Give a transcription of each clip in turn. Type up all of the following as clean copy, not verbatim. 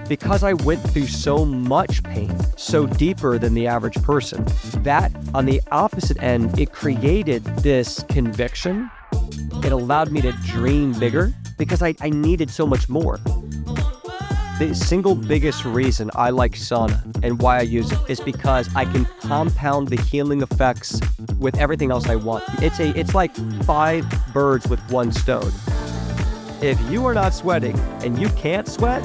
because I went through so much pain, so deeper than the average person, that on the opposite end, it created this conviction. It allowed me to dream bigger because I needed so much more. The single biggest reason I like sauna and why I use it is because I can compound the healing effects with everything else I want. It's like 5 birds with 1 stone. If you are not sweating and you can't sweat,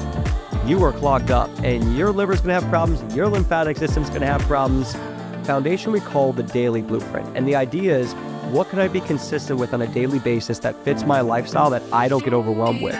you are clogged up and your liver's gonna have problems, your lymphatic system's gonna have problems. Foundation we call the daily blueprint. And the idea is, what can I be consistent with on a daily basis that fits my lifestyle that I don't get overwhelmed with?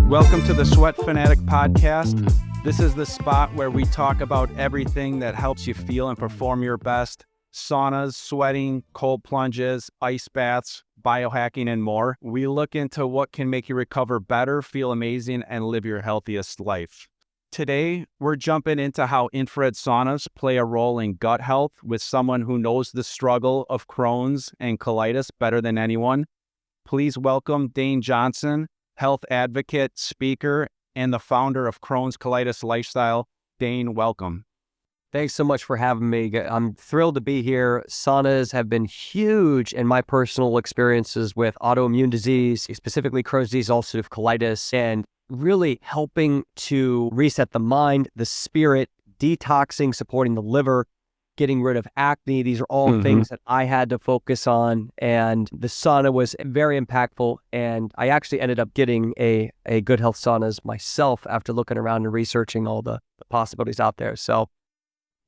Welcome to the Sweat Fanatic Podcast. This is the spot where we talk about everything that helps you feel and perform your best. Saunas, sweating, cold plunges, ice baths, biohacking, and more. We look into what can make you recover better, feel amazing, and live your healthiest life. Today, we're jumping into how infrared saunas play a role in gut health with someone who knows the struggle of Crohn's and colitis better than anyone. Please welcome Dane Johnson, health advocate, speaker, and the founder of Crohn's Colitis Lifestyle. Dane, welcome. Thanks so much for having me. I'm thrilled to be here. Saunas have been huge in my personal experiences with autoimmune disease, specifically Crohn's disease, ulcerative colitis, and really helping to reset the mind, the spirit, detoxing, supporting the liver, getting rid of acne. These are all things that I had to focus on. And the sauna was very impactful. And I actually ended up getting a Good Health Saunas myself after looking around and researching all the possibilities out there. So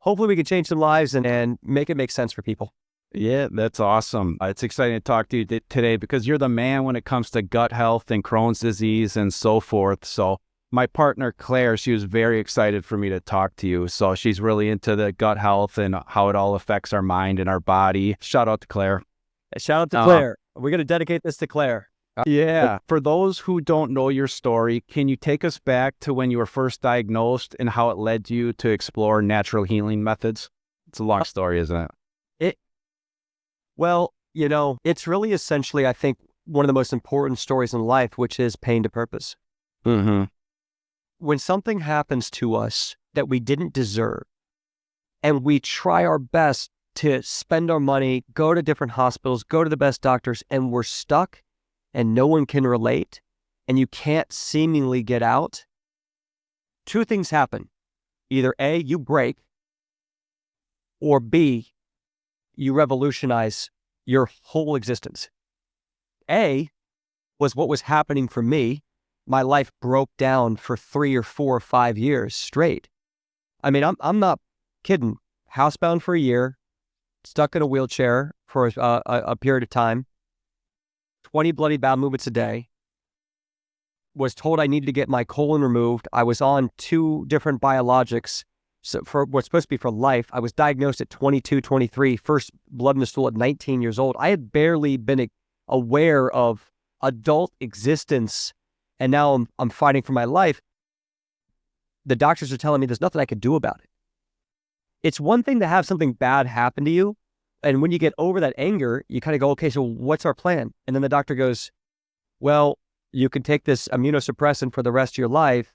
hopefully we can change some lives and make it make sense for people. Yeah, that's awesome. It's exciting to talk to you today because you're the man when it comes to gut health and Crohn's disease and so forth. So my partner, Claire, she was very excited for me to talk to you. So she's really into the gut health and how it all affects our mind and our body. Shout out to Claire. Shout out to Claire. We're going to dedicate this to Claire. Yeah. For those who don't know your story, can you take us back to when you were first diagnosed and how it led you to explore natural healing methods? It's a long story, isn't it? Well, it's really essentially, I think, one of the most important stories in life, which is pain to purpose. When something happens to us that we didn't deserve, and we try our best to spend our money, go to different hospitals, go to the best doctors, and we're stuck and no one can relate, and you can't seemingly get out, 2 things happen. Either A, you break, or B, you revolutionize your whole existence. A was what was happening for me. My life broke down for 3 or 4 or 5 years straight. I mean, I'm not kidding. Housebound for a year, stuck in a wheelchair for a period of time, 20 bloody bowel movements a day, was told I needed to get my colon removed. I was on 2 different biologics for what's supposed to be for life. I was diagnosed at 22, 23, first blood in the stool at 19 years old. I had barely been aware of adult existence, and now I'm fighting for my life. The doctors are telling me there's nothing I can do about it. It's one thing to have something bad happen to you, and when you get over that anger, you kind of go, okay, so what's our plan? And then the doctor goes, well, you can take this immunosuppressant for the rest of your life.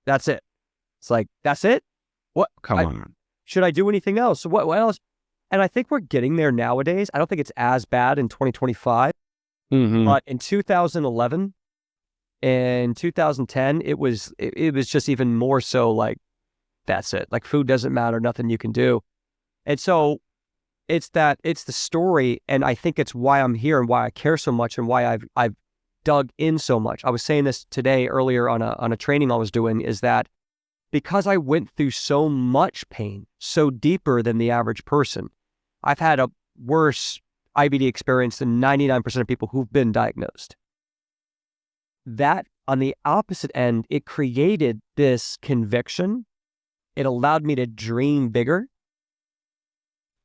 That's it. It's like, that's it? What? Come on. Should I do anything else? What else? And I think we're getting there nowadays. I don't think it's as bad in 2025. But in 2011 and 2010, it was just even more so like, that's it. Like, food doesn't matter, nothing you can do. And so it's the story, and I think it's why I'm here and why I care so much and why I've dug in so much. I was saying this today earlier on a training I was doing, is that because I went through so much pain, so deeper than the average person, I've had a worse IBD experience than 99% of people who've been diagnosed. That, on the opposite end, it created this conviction. It allowed me to dream bigger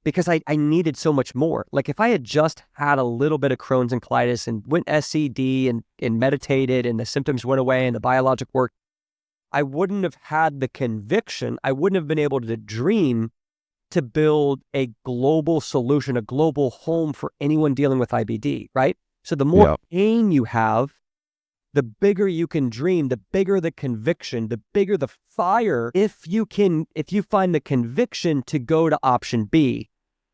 because I needed so much more. Like, if I had just had a little bit of Crohn's and colitis and went SCD and meditated and the symptoms went away and the biologic worked, I wouldn't have had the conviction. I wouldn't have been able to dream to build a global solution, a global home for anyone dealing with IBD, right? So the more pain you have, the bigger you can dream, the bigger the conviction, the bigger the fire. If you find the conviction to go to option B,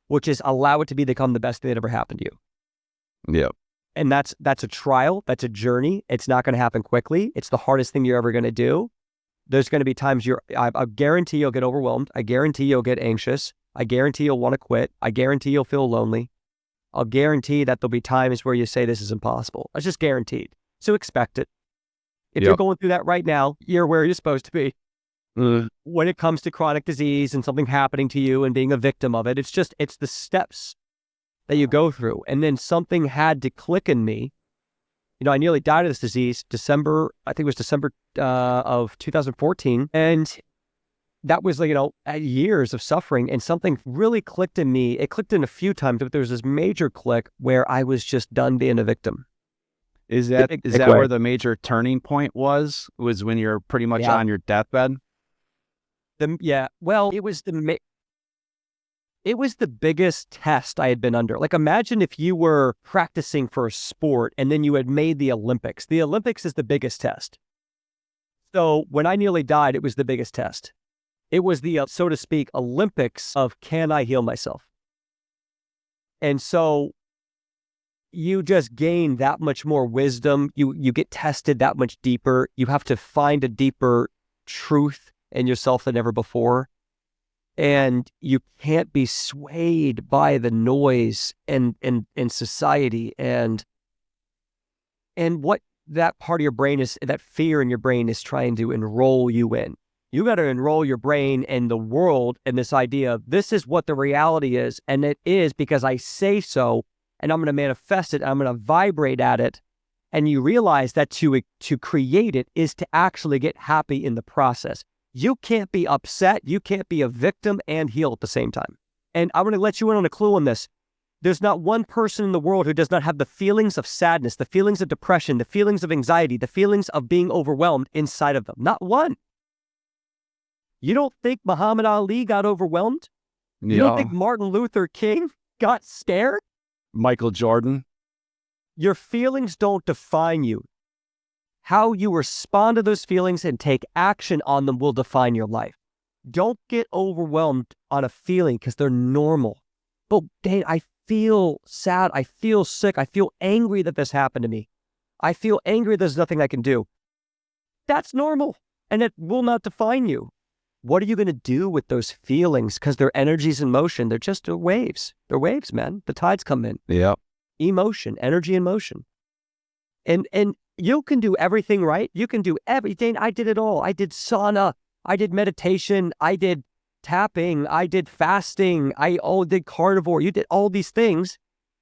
which is allow it to become the best thing that ever happened to you. Yep. And that's a trial. That's a journey. It's not going to happen quickly. It's the hardest thing you're ever going to do. There's going to be times I guarantee you'll get overwhelmed. I guarantee you'll get anxious. I guarantee you'll want to quit. I guarantee you'll feel lonely. I'll guarantee that there'll be times where you say this is impossible. It's just guaranteed. So expect it. If you're going through that right now, you're where you're supposed to be. When it comes to chronic disease and something happening to you and being a victim of it, it's the steps that you go through. And then something had to click in me. I nearly died of this disease, December of 2014. And that was years of suffering, and something really clicked in me. It clicked in a few times, but there was this major click where I was just done being a victim. Is that where the major turning point was when you're pretty much on your deathbed? Well, it was the biggest test I had been under. Like, imagine if you were practicing for a sport and then you had made the Olympics. The Olympics is the biggest test. So when I nearly died, it was the biggest test. It was the, so to speak, Olympics of can I heal myself? And so you just gain that much more wisdom. You get tested that much deeper. You have to find a deeper truth in yourself than ever before. And you can't be swayed by the noise in society and what that part of your brain is, that fear in your brain is trying to enroll you in. You got to enroll your brain and the world in this idea of this is what the reality is, and it is because I say so, and I'm going to manifest it, I'm going to vibrate at it, and you realize that to create it is to actually get happy in the process. You can't be upset, you can't be a victim and heal at the same time. And I'm going to let you in on a clue on this. There's not one person in the world who does not have the feelings of sadness, the feelings of depression, the feelings of anxiety, the feelings of being overwhelmed inside of them. Not one. You don't think Muhammad Ali got overwhelmed? You don't think Martin Luther King got scared? Michael Jordan? Your feelings don't define you. How you respond to those feelings and take action on them will define your life. Don't get overwhelmed on a feeling because they're normal. But Dane, I feel sad. I feel sick. I feel angry that this happened to me. I feel angry there's nothing I can do. That's normal, and it will not define you. What are you going to do with those feelings? Because they're energies in motion. They're just waves. They're waves, man. The tides come in. Yeah. Emotion, energy in motion. And you can do everything right. You can do everything. I did it all. I did sauna. I did meditation. I did tapping. I did fasting. I did carnivore. You did all these things.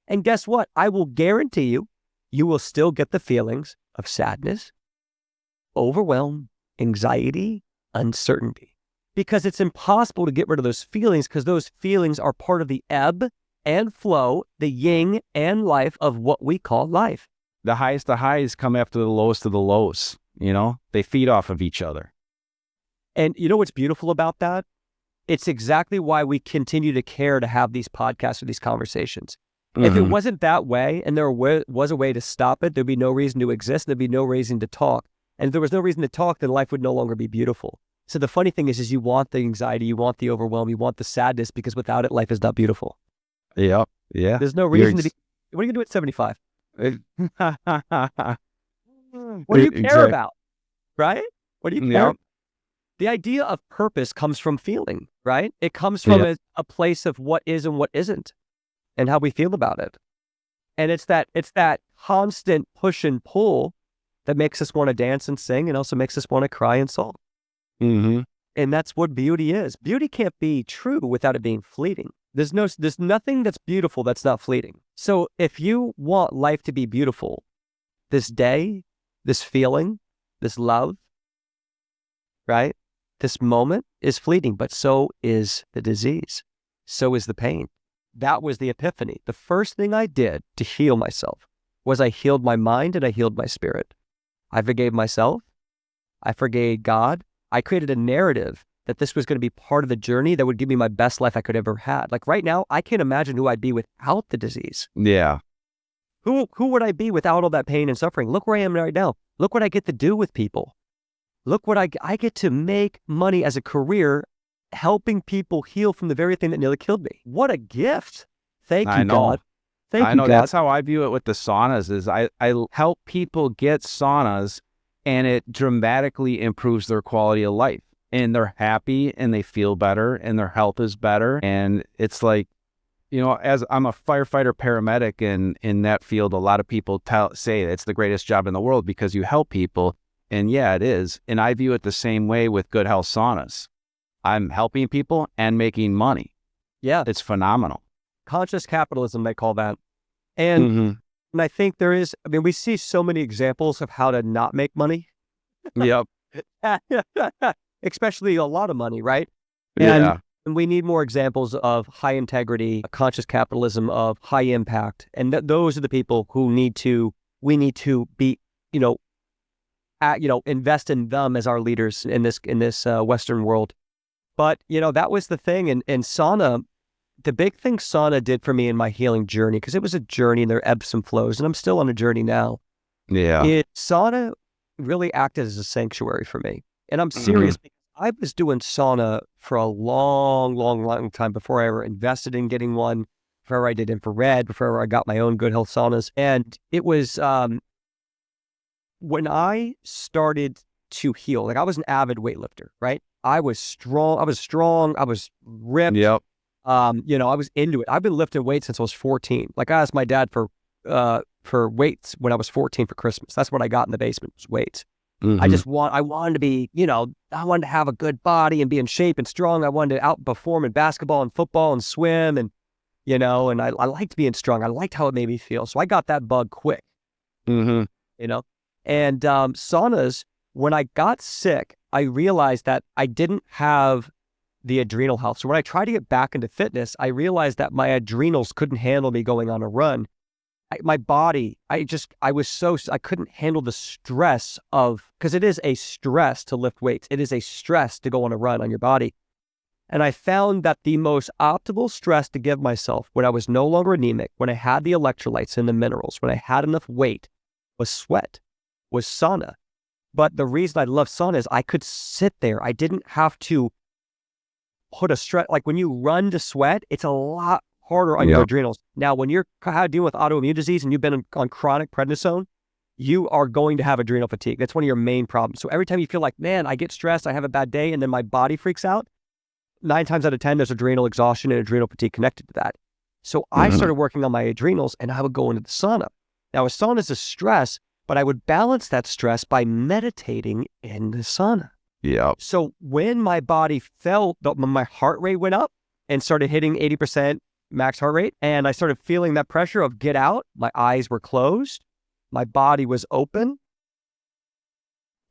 And guess what? I will guarantee you will still get the feelings of sadness, overwhelm, anxiety, uncertainty. Because it's impossible to get rid of those feelings because those feelings are part of the ebb and flow, the yin and life of what we call life. The highest of highs come after the lowest of the lows. They feed off of each other. And you know what's beautiful about that? It's exactly why we continue to care to have these podcasts or these conversations. Mm-hmm. If it wasn't that way and there was a way to stop it, there'd be no reason to exist. There'd be no reason to talk. And if there was no reason to talk, then life would no longer be beautiful. So the funny thing is you want the anxiety, you want the overwhelm, you want the sadness, because without it, life is not beautiful. Yeah. Yeah. There's no reason to be. What are you going to do at 75? What do you care about? Right? What do you care about? The idea of purpose comes from feeling, right? It comes from a place of what is and what isn't and how we feel about it. And it's that constant push and pull that makes us want to dance and sing and also makes us want to cry and soul. Mm-hmm. And that's what beauty is. Beauty can't be true without it being fleeting. There's nothing that's beautiful that's not fleeting. So if you want life to be beautiful, this day, this feeling, this love, right? This moment is fleeting, but so is the disease. So is the pain. That was the epiphany. The first thing I did to heal myself was I healed my mind and I healed my spirit. I forgave myself. I forgave God. I created a narrative that this was going to be part of the journey that would give me my best life I could ever had. Like right now, I can't imagine who I'd be without the disease. Yeah. Who would I be without all that pain and suffering? Look where I am right now. Look what I get to do with people. Look what I get to make money as a career, helping people heal from the very thing that nearly killed me. What a gift. Thank you, God. Thank you, God. That's how I view it with the saunas is I help people get saunas and it dramatically improves their quality of life. And they're happy and they feel better and their health is better. And it's like, as I'm a firefighter paramedic in that field, a lot of people say it's the greatest job in the world because you help people. And yeah, it is. And I view it the same way with Good Health Saunas. I'm helping people and making money. Yeah. It's phenomenal. Conscious capitalism, they call that. And I think we see so many examples of how to not make money. Yep. Especially a lot of money, right? Yeah. And we need more examples of high integrity, conscious capitalism, of high impact. And those are the people who we need to be, invest in them as our leaders in this Western world. But, that was the thing. And sauna, the big thing sauna did for me in my healing journey, because it was a journey and there are ebbs and flows, and I'm still on a journey now. Yeah. Sauna really acted as a sanctuary for me. And I'm serious. Because I was doing sauna for a long, long, long time before I ever invested in getting one, before I did infrared, before I got my own Good Health Saunas. And it was when I started to heal, like I was an avid weightlifter, right? I was strong, I was ripped. Yep. I was into it. I've been lifting weights since I was 14. Like I asked my dad for weights when I was 14 for Christmas. That's what I got in the basement, was weights. I wanted to be, I wanted to have a good body and be in shape and strong. I wanted to outperform in basketball and football and swim and I liked being strong. I liked how it made me feel. So I got that bug quick, and saunas, when I got sick, I realized that I didn't have the adrenal health. So when I tried to get back into fitness, I realized that my adrenals couldn't handle me going on a run. My body, I couldn't handle the stress because it is a stress to lift weights. It is a stress to go on a run on your body. And I found that the most optimal stress to give myself when I was no longer anemic, when I had the electrolytes and the minerals, when I had enough weight, was sweat, was sauna. But the reason I love sauna is I could sit there. I didn't have to put a stress. Like when you run to sweat, it's a lot harder on your adrenals. Now, when you're dealing with autoimmune disease and you've been on chronic prednisone, you are going to have adrenal fatigue. That's one of your main problems. So every time you feel like, man, I get stressed, I have a bad day, and then my body freaks out, 9 times out of 10, there's adrenal exhaustion and adrenal fatigue connected to that. So I started working on my adrenals and I would go into the sauna. Now, a sauna is a stress, but I would balance that stress by meditating in the sauna. Yeah. So when my body felt that my heart rate went up and started hitting 80% max heart rate, and I started feeling that pressure of get out, my eyes were closed, my body was open,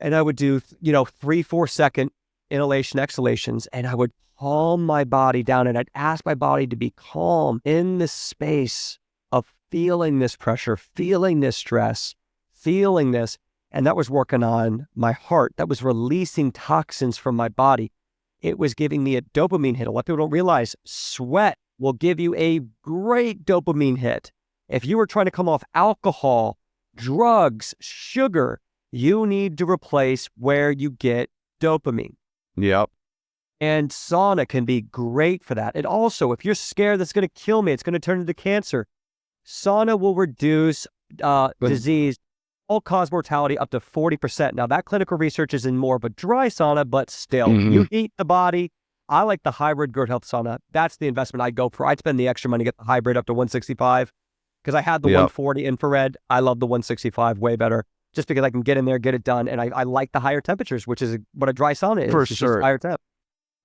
and I would do, 3-4 second inhalation exhalations, and I would calm my body down, and I'd ask my body to be calm in the space of feeling this pressure, feeling this stress, feeling this. And that was working on my heart. That was releasing toxins from my body. It was giving me a dopamine hit. A lot of people don't realize sweat will give you a great dopamine hit. If you were trying to come off alcohol, drugs, sugar, you need to replace where you get dopamine. Yep. And sauna can be great for that. And also, if you're scared that's going to kill me, it's going to turn into cancer, sauna will reduce disease, all-cause mortality up to 40%. Now, that clinical research is in more of a dry sauna, but still, you heat the body. I like the hybrid Good Health Sauna. That's the investment I'd go for. I'd spend the extra money to get the hybrid up to 165 because I had the 140 infrared. I love the 165 way better just because I can get in there, get it done. And I like the higher temperatures, which is what a dry sauna is. For it's sure. Just higher temp.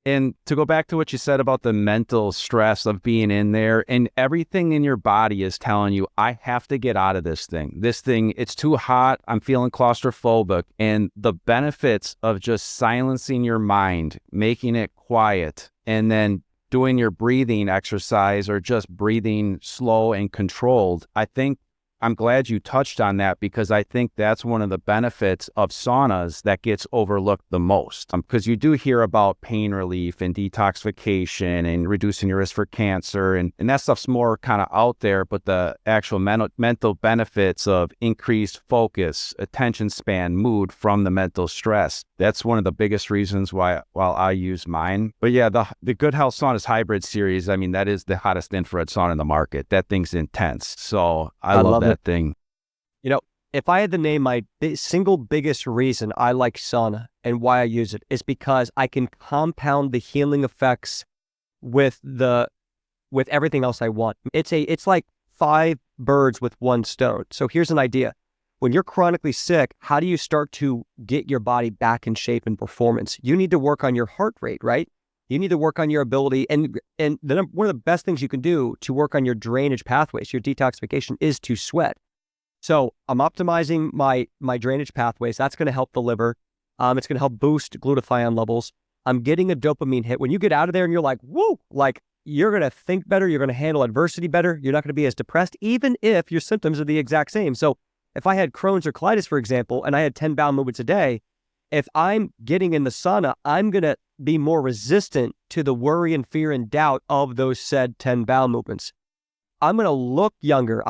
And to go back to what you said about the mental stress of being in there, and everything in your body is telling you, I have to get out of this thing. This thing, it's too hot. I'm feeling claustrophobic. And the benefits of just silencing your mind, making it quiet, and then doing your breathing exercise or just breathing slow and controlled, I think I'm glad you touched on that, because I think that's one of the benefits of saunas that gets overlooked the most. Because you do hear about pain relief and detoxification and reducing your risk for cancer, and that stuff's more kind of out there, but the actual mental benefits of increased focus, attention span, mood from the mental stress, that's one of the biggest reasons why I use mine. But yeah, the Good Health Saunas Hybrid series, I mean, that is the hottest infrared sauna in the market. That thing's intense. So I love that thing. You know, if I had to name my single biggest reason I like sauna and why I use it, is because I can compound the healing effects with everything else I want. It's like 5 birds with 1 stone. So here's an idea. When you're chronically sick, how do you start to get your body back in shape and performance? You need to work on your heart rate, right? You need to work on your ability. And one of the best things you can do to work on your drainage pathways, your detoxification, is to sweat. So I'm optimizing my drainage pathways. That's going to help the liver. It's going to help boost glutathione levels. I'm getting a dopamine hit. When you get out of there and you're like, woo, like you're going to think better. You're going to handle adversity better. You're not going to be as depressed, even if your symptoms are the exact same. So if I had Crohn's or colitis, for example, and I had 10 bowel movements a day, if I'm getting in the sauna, I'm going to be more resistant to the worry and fear and doubt of those said 10 bowel movements. I'm going to look younger.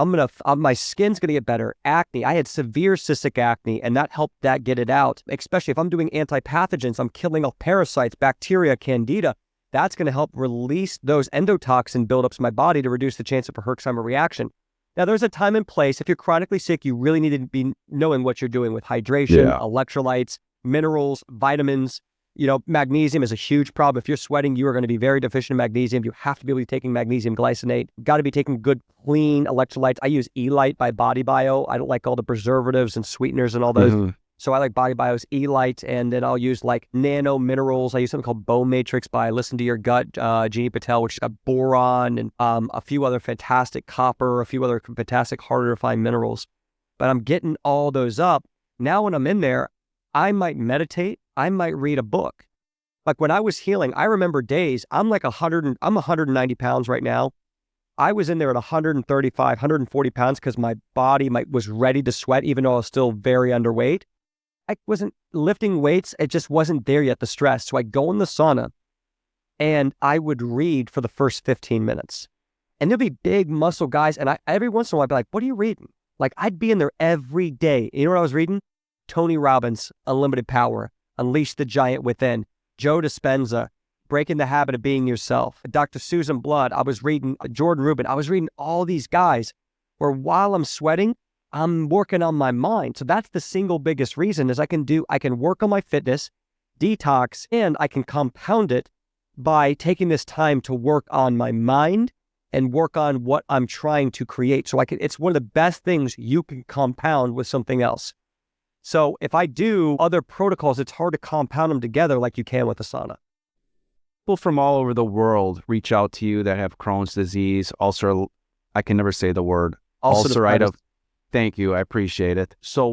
My skin's going to get better. Acne. I had severe cystic acne, and that helped that get it out. Especially if I'm doing antipathogens, I'm killing off parasites, bacteria, candida. That's going to help release those endotoxin buildups in my body to reduce the chance of a Herxheimer reaction. Now, there's a time and place. If you're chronically sick, you really need to be knowing what you're doing with hydration, electrolytes, minerals, vitamins. You know, magnesium is a huge problem. If you're sweating, you are going to be very deficient in magnesium. You have to be able to be taking magnesium glycinate. Got to be taking good, clean electrolytes. I use E-Lite by Body Bio. I don't like all the preservatives and sweeteners and all those. So I like Body Bio's E-Lite, and then I'll use like nano minerals. I use something called Bone Matrix by Listen to Your Gut, Jeannie Patel, which has got boron and a few other fantastic copper, a few other fantastic harder to find minerals. But I'm getting all those up. Now when I'm in there, I might meditate. I might read a book. Like when I was healing, I remember days, I'm 190 pounds right now. I was in there at 135, 140 pounds because my body was ready to sweat, even though I was still very underweight. I wasn't lifting weights. It just wasn't there yet, the stress. So I'd go in the sauna and I would read for the first 15 minutes. And there'd be big muscle guys. And every once in a while, I'd be like, what are you reading? Like I'd be in there every day. You know what I was reading? Tony Robbins, Unlimited Power, Unleash the Giant Within, Joe Dispenza, Breaking the Habit of Being Yourself, Dr. Susan Blood. I was reading Jordan Rubin. I was reading all these guys where while I'm sweating, I'm working on my mind. So that's the single biggest reason is I can work on my fitness, detox, and I can compound it by taking this time to work on my mind and work on what I'm trying to create. So it's one of the best things you can compound with something else. So if I do other protocols, it's hard to compound them together like you can with a sauna. People from all over the world reach out to you that have Crohn's disease, I can never say the word, ulcerative. Thank you. I appreciate it. So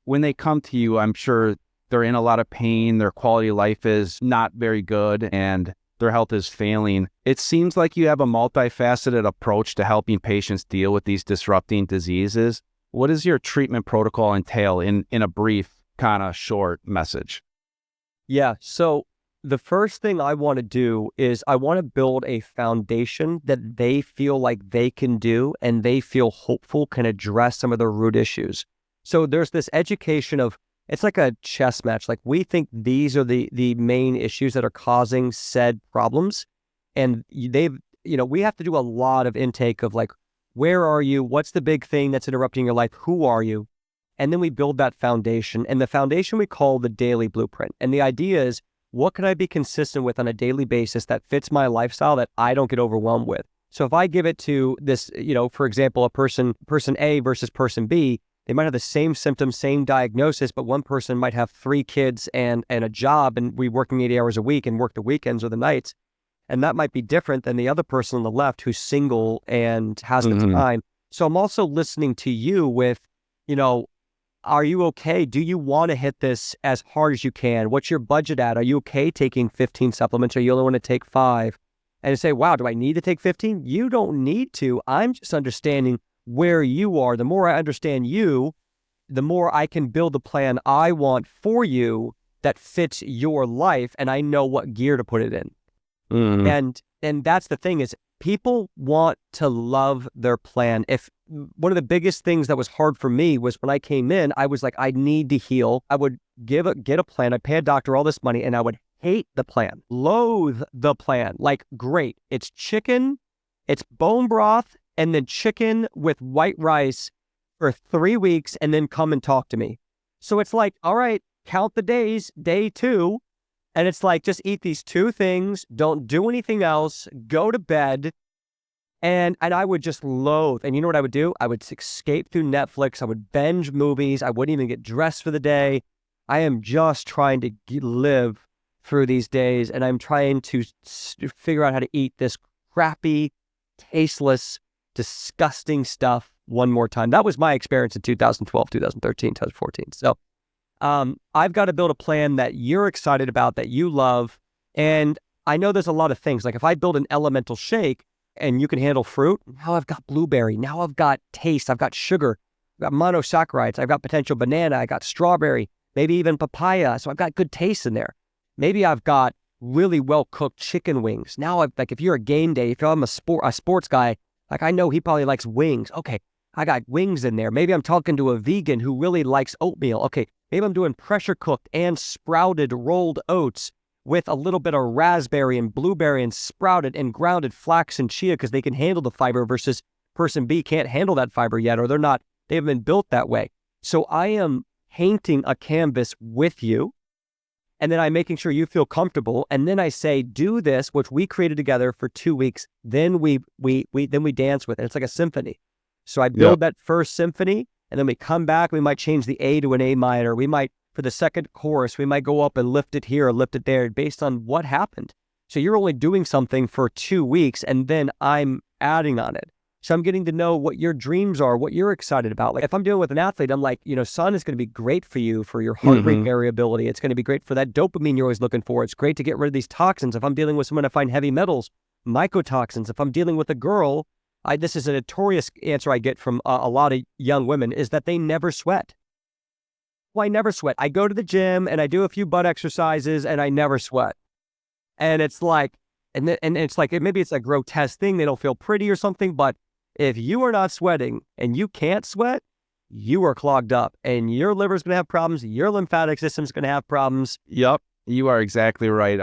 when they come to you, I'm sure they're in a lot of pain, their quality of life is not very good, and their health is failing. It seems like you have a multifaceted approach to helping patients deal with these disrupting diseases. What does your treatment protocol entail in a brief, kind of short message? Yeah. So the first thing I want to do is I want to build a foundation that they feel like they can do and they feel hopeful can address some of their root issues. So there's this education of, it's like a chess match. Like we think these are the main issues that are causing said problems. And we have to do a lot of intake of like, where are you? What's the big thing that's interrupting your life? Who are you? And then we build that foundation. And the foundation we call the daily blueprint. And the idea is, what can I be consistent with on a daily basis that fits my lifestyle that I don't get overwhelmed with? So if I give it to this, for example, a person A versus person B, they might have the same symptoms, same diagnosis, but one person might have 3 kids and a job and we working 80 hours a week and work the weekends or the nights. And that might be different than the other person on the left who's single and has the time. So I'm also listening to you with, are you okay? Do you want to hit this as hard as you can? What's your budget at? Are you okay taking 15 supplements or you only want to take 5? And you say, wow, do I need to take 15? You don't need to. I'm just understanding where you are, the more I understand you, the more I can build the plan I want for you that fits your life, and I know what gear to put it in. And that's the thing is people want to love their plan. If one of the biggest things that was hard for me was when I came in, I was like, I need to heal. I would get a plan. I'd pay a doctor all this money and I would hate the plan, loathe the plan. Like, great. It's chicken, it's bone broth, and then chicken with white rice for 3 weeks and then come and talk to me. So it's like, all right, count the days, day 2. And it's like, just eat these 2 things, don't do anything else, go to bed. And I would just loathe. And you know what I would do? I would escape through Netflix. I would binge movies. I wouldn't even get dressed for the day. I am just trying to live through these days. And I'm trying to figure out how to eat this crappy, tasteless, disgusting stuff one more time. That was my experience in 2012, 2013, 2014. So I've got to build a plan that you're excited about, that you love. And I know there's a lot of things. Like if I build an elemental shake and you can handle fruit, now I've got blueberry. Now I've got taste. I've got sugar. I've got monosaccharides. I've got potential banana. I got strawberry, maybe even papaya. So I've got good taste in there. Maybe I've got really well-cooked chicken wings. Now, like if you're a game day, if I'm a sports guy, like I know he probably likes wings. Okay, I got wings in there. Maybe I'm talking to a vegan who really likes oatmeal. Okay, maybe I'm doing pressure cooked and sprouted rolled oats with a little bit of raspberry and blueberry and sprouted and grounded flax and chia because they can handle the fiber versus person B can't handle that fiber yet, or they haven't been built that way. So I am painting a canvas with you, and then I'm making sure you feel comfortable. And then I say, do this, which we created together for 2 weeks. Then we dance with it. It's like a symphony. So I build that first symphony, and then we come back. We might change the A to an A minor. We might, for the second chorus, we might go up and lift it here or lift it there based on what happened. So you're only doing something for 2 weeks, and then I'm adding on it. So I'm getting to know what your dreams are, what you're excited about. Like if I'm dealing with an athlete, I'm like, Sauna is going to be great for you for your heart rate variability. It's going to be great for that dopamine you're always looking for. It's great to get rid of these toxins. If I'm dealing with someone, I find heavy metals, mycotoxins. If I'm dealing with a girl, this is a notorious answer I get from a lot of young women, is that they never sweat. Well, I never sweat. I go to the gym and I do a few butt exercises and I never sweat. And it's like, and it's like, maybe it's a grotesque thing. They don't feel pretty or something, but if you are not sweating and you can't sweat, you are clogged up and your liver's going to have problems. Your lymphatic system's going to have problems. Yep, you are exactly right.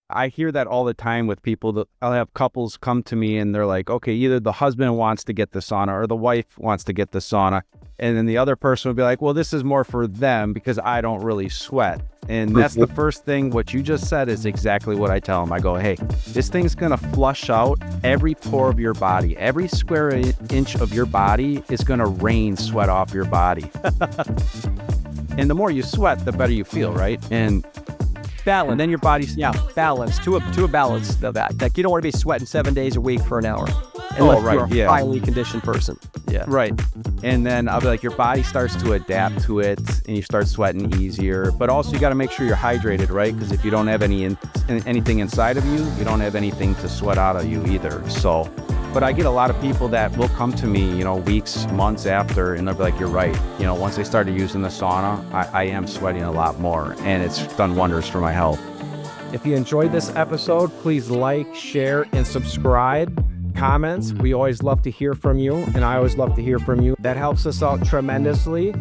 I hear that all the time with people. That I'll have couples come to me and they're like, okay, either the husband wants to get the sauna or the wife wants to get the sauna. And then the other person will be like, well, this is more for them because I don't really sweat. And that's the first thing. What you just said is exactly what I tell them. I go, hey, this thing's going to flush out every pore of your body. Every square inch of your body is going to rain sweat off your body. And the more you sweat, the better you feel, right? And balance. And then your body's balance to a balance of that. Like you don't want to be sweating 7 days a week for an hour. Unless you're a highly conditioned person. Yeah. Right. And then I'll be like, your body starts to adapt to it and you start sweating easier. But also you got to make sure you're hydrated, right? Because if you don't have anything inside of you, you don't have anything to sweat out of you either. So, but I get a lot of people that will come to me, weeks, months after, and they'll be like, you're right. Once they started using the sauna, I am sweating a lot more, and it's done wonders for my health. If you enjoyed this episode, please like, share, and subscribe. Comments. We always love to hear from you, and I always love to hear from you. That helps us out tremendously.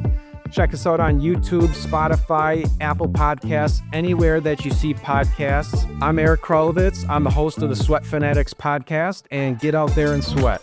Check us out on YouTube, Spotify, Apple Podcasts, anywhere that you see podcasts. I'm Eric Krolowitz. I'm the host of the Sweat Fanatics Podcast, and get out there and sweat.